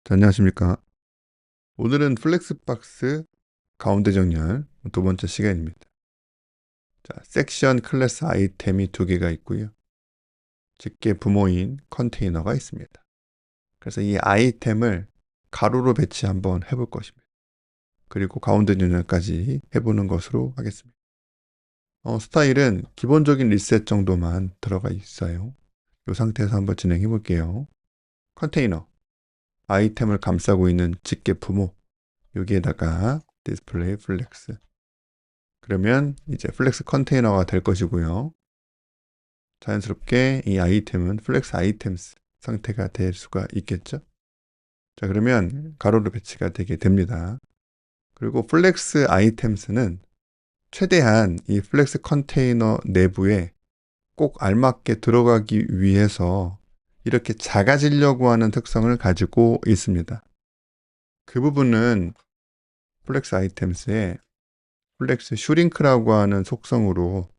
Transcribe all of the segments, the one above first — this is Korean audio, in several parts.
자, 안녕하십니까. 오늘은 플렉스박스 가운데 정렬 두 번째 시간입니다. 자, 섹션 클래스 아이템이 두 개가 있고요. 직계 부모인 컨테이너가 있습니다. 그래서 이 아이템을 가로로 배치 한번 해볼 것입니다. 그리고 가운데 정렬까지 해보는 것으로 하겠습니다. 스타일은 기본적인 리셋 정도만 들어가 있어요. 이 상태에서 한번 진행해 볼게요. 컨테이너, 아이템을 감싸고 있는 직계 부모, 여기에다가 디스플레이 플렉스. 그러면 이제 플렉스 컨테이너가 될 것이고요. 자연스럽게 이 아이템은 플렉스 아이템스 상태가 될 수가 있겠죠. 자, 그러면 가로로 배치가 되게 됩니다. 그리고 플렉스 아이템스는 최대한 이 플렉스 컨테이너 내부에 꼭 알맞게 들어가기 위해서 이렇게 작아지려고 하는 특성을 가지고 있습니다. 그 부분은 플렉스 아이템스의 플렉스 슈링크라고 하는 속성으로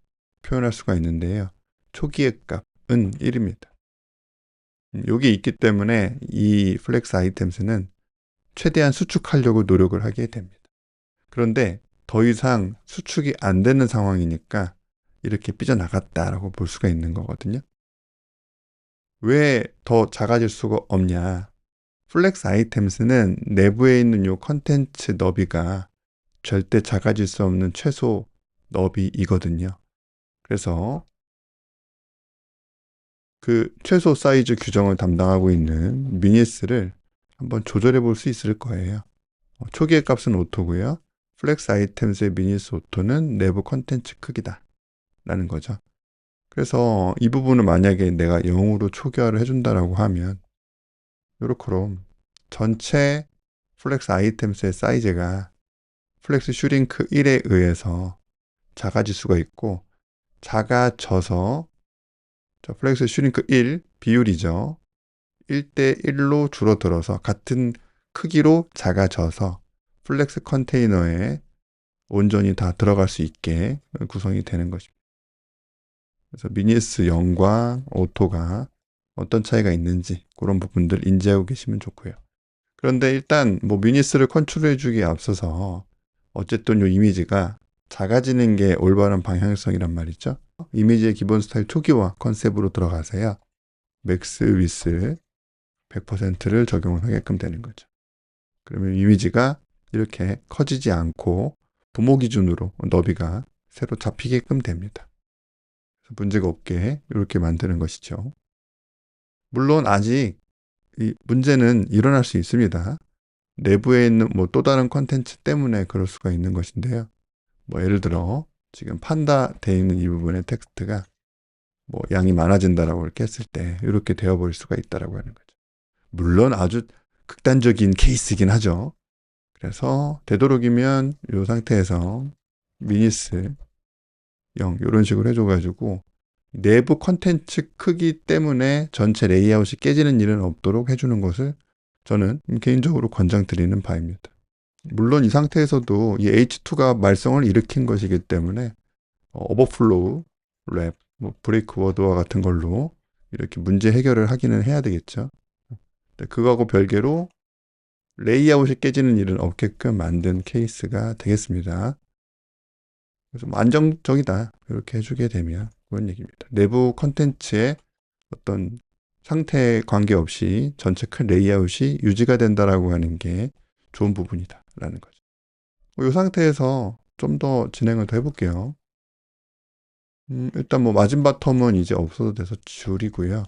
표현할 수가 있는데요. 초기의 값은 1입니다. 여기 있기 때문에 이 플렉스 아이템스는 최대한 수축하려고 노력을 하게 됩니다. 그런데 더 이상 수축이 안 되는 상황이니까 이렇게 삐져나갔다라고 볼 수가 있는 거거든요. 왜 더 작아질 수가 없냐? 플렉스 아이템스는 내부에 있는 요 컨텐츠 너비가 절대 작아질 수 없는 최소 너비이거든요. 그래서 그 최소 사이즈 규정을 담당하고 있는 미니스를 한번 조절해 볼 수 있을 거예요. 초기의 값은 오토고요. 플렉스 아이템스의 미니스 오토는 내부 컨텐츠 크기다 라는 거죠. 그래서 이 부분을 만약에 내가 0으로 초기화를 해준다라고 하면 요렇게럼 전체 플렉스 아이템스의 사이즈가 플렉스 슈링크 1에 의해서 작아질 수가 있고, 작아져서 플렉스 슈링크 1 비율이죠. 1대 1로 줄어들어서 같은 크기로 작아져서 플렉스 컨테이너에 온전히 다 들어갈 수 있게 구성이 되는 것입니다. 그래서 미니스 0과 오토가 어떤 차이가 있는지 그런 부분들 인지하고 계시면 좋고요. 그런데 일단 뭐 미니스를 컨트롤해 주기에 앞서서 어쨌든 이 이미지가 작아지는 게 올바른 방향성이란 말이죠. 이미지의 기본 스타일 초기화 컨셉으로 들어가세요. 맥스 위스 100%를 적용을 하게끔 되는 거죠. 그러면 이미지가 이렇게 커지지 않고 부모 기준으로 너비가 새로 잡히게끔 됩니다. 문제가 없게 이렇게 만드는 것이죠. 물론 아직 이 문제는 일어날 수 있습니다. 내부에 있는 뭐 또 다른 컨텐츠 때문에 그럴 수가 있는 것인데요. 뭐 예를 들어 지금 판다 되어 있는 이 부분의 텍스트가 뭐 양이 많아진다라고 이렇게 했을 때 이렇게 되어버릴 수가 있다라고 하는 거죠. 물론 아주 극단적인 케이스이긴 하죠. 그래서 되도록이면 이 상태에서 미니스 0 이런 식으로 해줘가지고 내부 컨텐츠 크기 때문에 전체 레이아웃이 깨지는 일은 없도록 해주는 것을 저는 개인적으로 권장드리는 바입니다. 물론 이 상태에서도 이 H2가 말썽을 일으킨 것이기 때문에 오버플로우, 랩, 뭐 브레이크 워드와 같은 걸로 이렇게 문제 해결을 하기는 해야 되겠죠. 그거하고 별개로 레이아웃이 깨지는 일은 없게끔 만든 케이스가 되겠습니다. 그래서 뭐 안정적이다 이렇게 해주게 되면 그런 얘기입니다. 내부 컨텐츠의 어떤 상태에 관계없이 전체 큰 레이아웃이 유지가 된다라고 하는 게 좋은 부분이다 라는 거죠. 이 상태에서 좀 더 진행을 더 해볼게요. 일단 뭐 마진 바텀은 이제 없어도 돼서 줄이고요.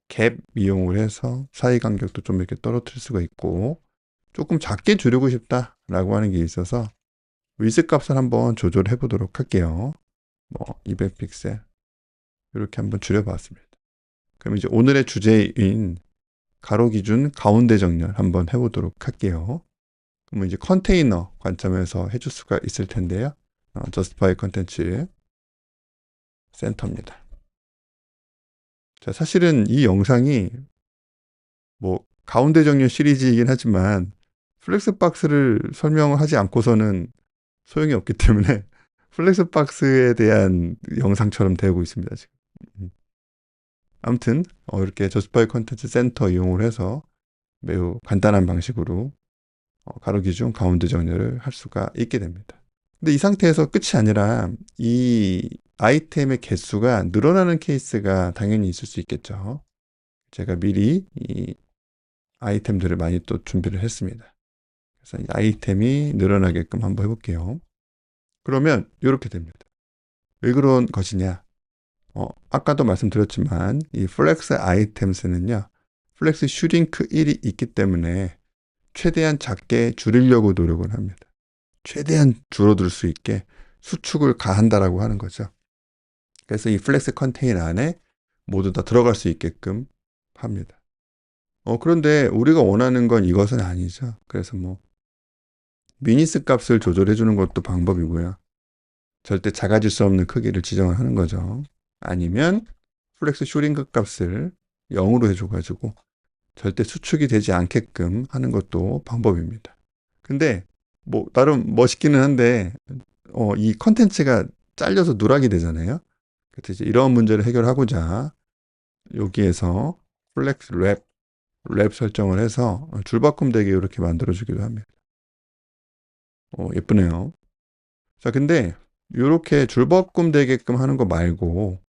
갭 이용을 해서 사이 간격도 좀 이렇게 떨어뜨릴 수가 있고, 조금 작게 줄이고 싶다라고 하는 게 있어서 위즈 값을 한번 조절해 보도록 할게요. 뭐 200픽셀 이렇게 한번 줄여봤습니다. 그럼 이제 오늘의 주제인 가로 기준 가운데 정렬 한번 해보도록 할게요. 그러면 이제 컨테이너 관점에서 해줄 수가 있을 텐데요. 저스티파이 컨텐츠 센터입니다. 자, 사실은 이 영상이 뭐 가운데 정렬 시리즈이긴 하지만 플렉스박스를 설명을 하지 않고서는 소용이 없기 때문에 플렉스박스에 대한 영상처럼 되고 있습니다, 지금. 아무튼 이렇게 저스티파이 컨텐츠 센터 이용을 해서 매우 간단한 방식으로 가로 기준 가운데 정렬을 할 수가 있게 됩니다. 근데 이 상태에서 끝이 아니라 이 아이템의 개수가 늘어나는 케이스가 당연히 있을 수 있겠죠. 제가 미리 이 아이템들을 많이 또 준비를 했습니다. 그래서 이 아이템이 늘어나게끔 한번 해볼게요. 그러면 이렇게 됩니다. 왜 그런 것이냐? 아까도 말씀드렸지만 이 플렉스 아이템스는요. 플렉스 슈링크 1이 있기 때문에 최대한 작게 줄이려고 노력을 합니다. 최대한 줄어들 수 있게 수축을 가한다라고 하는 거죠. 그래서 이 플렉스 컨테이너 안에 모두 다 들어갈 수 있게끔 합니다. 그런데 우리가 원하는 건 이것은 아니죠. 그래서 뭐 미니스 값을 조절해 주는 것도 방법이고요. 절대 작아질 수 없는 크기를 지정을 하는 거죠. 아니면 플렉스 슈링크 값을 0으로 해줘가지고 절대 수축이 되지 않게끔 하는 것도 방법입니다. 근데 뭐 나름 멋있기는 한데 이 컨텐츠가 잘려서 누락이 되잖아요. 그래서 이제 이런 문제를 해결하고자 여기에서 플렉스 랩 설정을 해서 줄바꿈 되게 이렇게 만들어주기도 합니다. 예쁘네요. 자, 근데 이렇게 줄바꿈 되게끔 하는 거 말고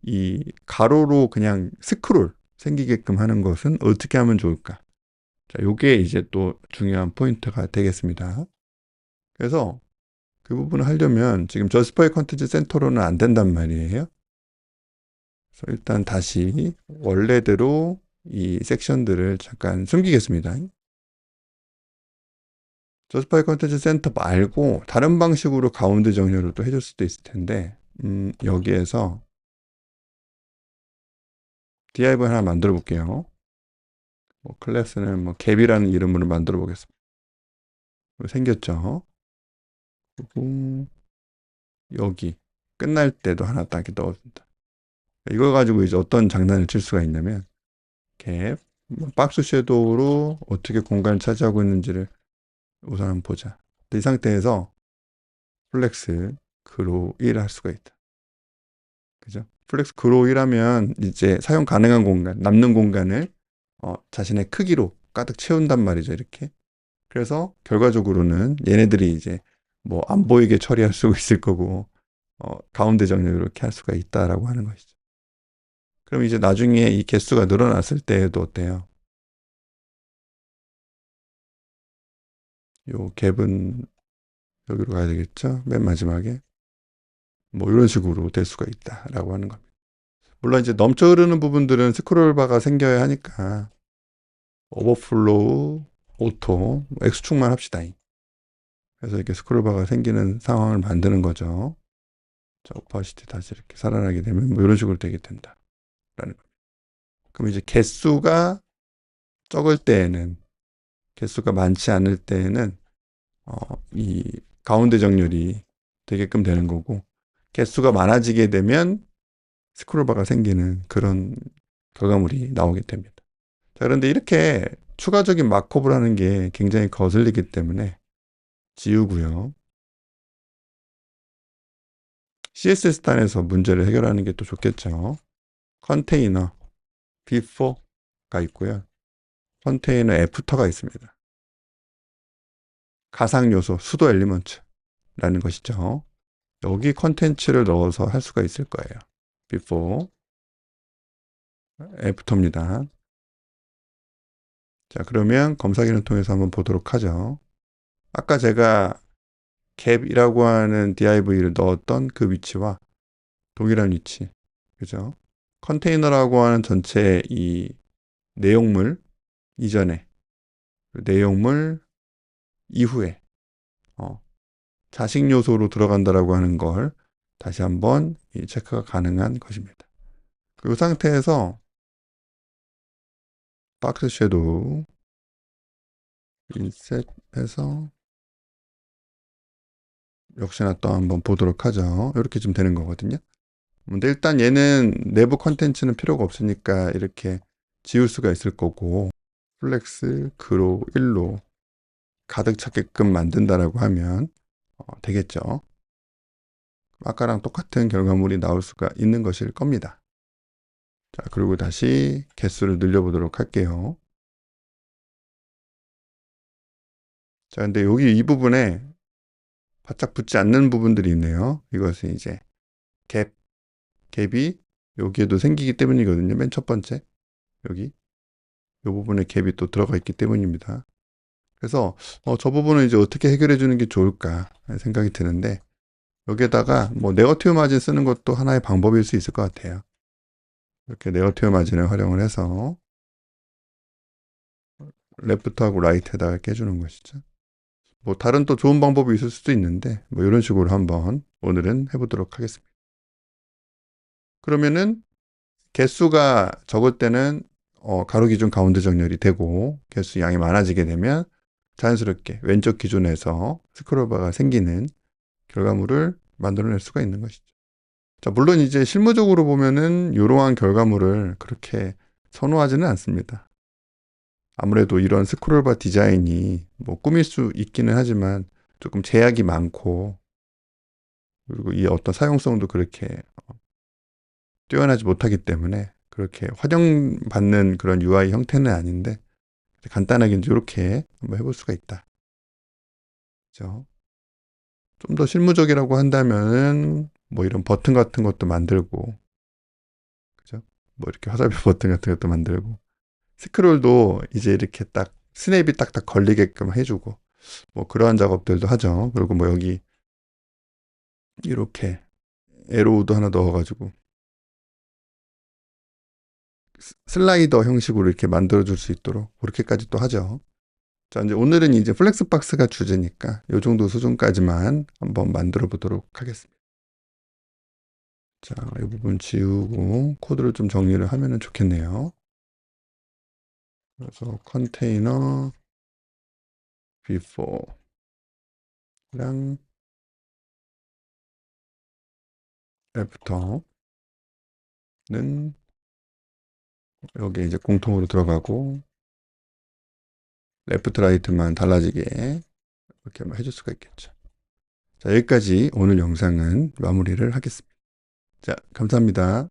이 가로로 그냥 스크롤 생기게끔 하는 것은 어떻게 하면 좋을까? 자, 요게 이제 또 중요한 포인트가 되겠습니다. 그래서 그 부분을 하려면 지금 저스파이 컨텐츠 센터로는 안 된단 말이에요. 그래서 일단 다시 원래대로 이 섹션들을 잠깐 숨기겠습니다. 저스파이 컨텐츠 센터 말고 다른 방식으로 가운데 정렬을 또 해줄 수도 있을 텐데 여기에서 div 하나 만들어 볼게요. 뭐 클래스는 뭐 갭이라는 이름으로 만들어 보겠습니다. 생겼죠? 그리고 여기 끝날 때도 하나 딱 넣어준다. 이걸 가지고 이제 어떤 장난을 칠 수가 있냐면 갭, 박스 섀도우로 어떻게 공간을 차지하고 있는지를 우선 한번 보자. 이 상태에서 플렉스 그로 1 할 수가 있다. 그죠? 플렉스 그로 1 하면 이제 사용 가능한 공간, 남는 공간을 자신의 크기로 가득 채운단 말이죠. 이렇게. 그래서 결과적으로는 얘네들이 이제 뭐 안 보이게 처리할 수 있을 거고 가운데 정렬 이렇게 할 수가 있다라고 하는 것이죠. 그럼 이제 나중에 이 개수가 늘어났을 때에도 어때요? 요 갭은 여기로 가야 되겠죠? 맨 마지막에. 뭐 이런 식으로 될 수가 있다라고 하는 겁니다. 물론 이제 넘쳐 흐르는 부분들은 스크롤바가 생겨야 하니까 오버플로우, 오토, X축만 합시다. 그래서 이렇게 스크롤바가 생기는 상황을 만드는 거죠. 자, 오파시티 다시 이렇게 살아나게 되면 뭐 이런 식으로 되게 된다. 라는 겁니다. 그럼 이제 개수가 적을 때에는, 개수가 많지 않을 때에는 이 가운데 정렬이 되게끔 되는 거고, 개수가 많아지게 되면 스크롤바가 생기는 그런 결과물이 나오게 됩니다. 자, 그런데 이렇게 추가적인 마크업을 하는 게 굉장히 거슬리기 때문에 지우고요. CSS 단에서 문제를 해결하는 게 또 좋겠죠. 컨테이너 before가 있고요. 컨테이너 애프터가 있습니다. 가상 요소, 수도 엘리먼트라는 것이죠. 여기 컨텐츠를 넣어서 할 수가 있을 거예요. before, 애프터입니다. 자, 그러면 검사 기능 통해서 한번 보도록 하죠. 아까 제가 갭이라고 하는 div를 넣었던 그 위치와 동일한 위치. 그죠? 컨테이너라고 하는 전체 이 내용물 이전에, 내용물 이후에, 자식 요소로 들어간다라고 하는 걸 다시 한번 체크가 가능한 것입니다. 그 상태에서 박스 섀도우 인셋해서 역시나 또 한번 보도록 하죠. 이렇게 좀 되는 거거든요. 근데 일단 얘는 내부 컨텐츠는 필요가 없으니까 이렇게 지울 수가 있을 거고 플렉스 그로 1로 가득 차게끔 만든다라고 하면 되겠죠. 아까랑 똑같은 결과물이 나올 수가 있는 것일 겁니다. 자, 그리고 다시 개수를 늘려보도록 할게요. 자, 근데 여기 이 부분에 바짝 붙지 않는 부분들이 있네요. 이것은 이제 갭이 여기에도 생기기 때문이거든요. 맨 첫 번째. 여기. 이 부분에 갭이 또 들어가 있기 때문입니다. 그래서 저 부분은 이제 어떻게 해결해 주는 게 좋을까 생각이 드는데 여기에다가 뭐 네거티브 마진 쓰는 것도 하나의 방법일 수 있을 것 같아요. 이렇게 네거티브 마진을 활용을 해서 레프트하고 라이트에다가 깨주는 것이죠. 뭐 다른 또 좋은 방법이 있을 수도 있는데 뭐 이런 식으로 한번 오늘은 해보도록 하겠습니다. 그러면은 개수가 적을 때는 가로 기준 가운데 정렬이 되고 개수 양이 많아지게 되면 자연스럽게 왼쪽 기준에서 스크롤바가 생기는 결과물을 만들어낼 수가 있는 것이죠. 자, 물론 이제 실무적으로 보면은 이러한 결과물을 그렇게 선호하지는 않습니다. 아무래도 이런 스크롤바 디자인이 뭐 꾸밀 수 있기는 하지만 조금 제약이 많고 그리고 이 어떤 사용성도 그렇게 뛰어나지 못하기 때문에 그렇게 환영받는 그런 UI 형태는 아닌데 간단하게 이렇게 한번 해볼 수가 있다. 그죠? 좀 더 실무적이라고 한다면은 뭐 이런 버튼 같은 것도 만들고 그죠? 뭐 이렇게 화살표 버튼 같은 것도 만들고 스크롤도 이제 이렇게 딱 스냅이 딱딱 걸리게끔 해주고 뭐 그러한 작업들도 하죠. 그리고 뭐 여기 이렇게 에로우도 하나 넣어가지고 슬라이더 형식으로 이렇게 만들어줄 수 있도록 그렇게까지 또 하죠. 자, 이제 오늘은 이제 플렉스박스가 주제니까 이 정도 수준까지만 한번 만들어 보도록 하겠습니다. 자, 이 부분 지우고 코드를 좀 정리를 하면 좋겠네요. 그래서 컨테이너 before랑 after는 여기 이제 공통으로 들어가고 레프트 라이트만 달라지게 이렇게 한번 해줄 수가 있겠죠. 자, 여기까지 오늘 영상은 마무리를 하겠습니다. 자, 감사합니다.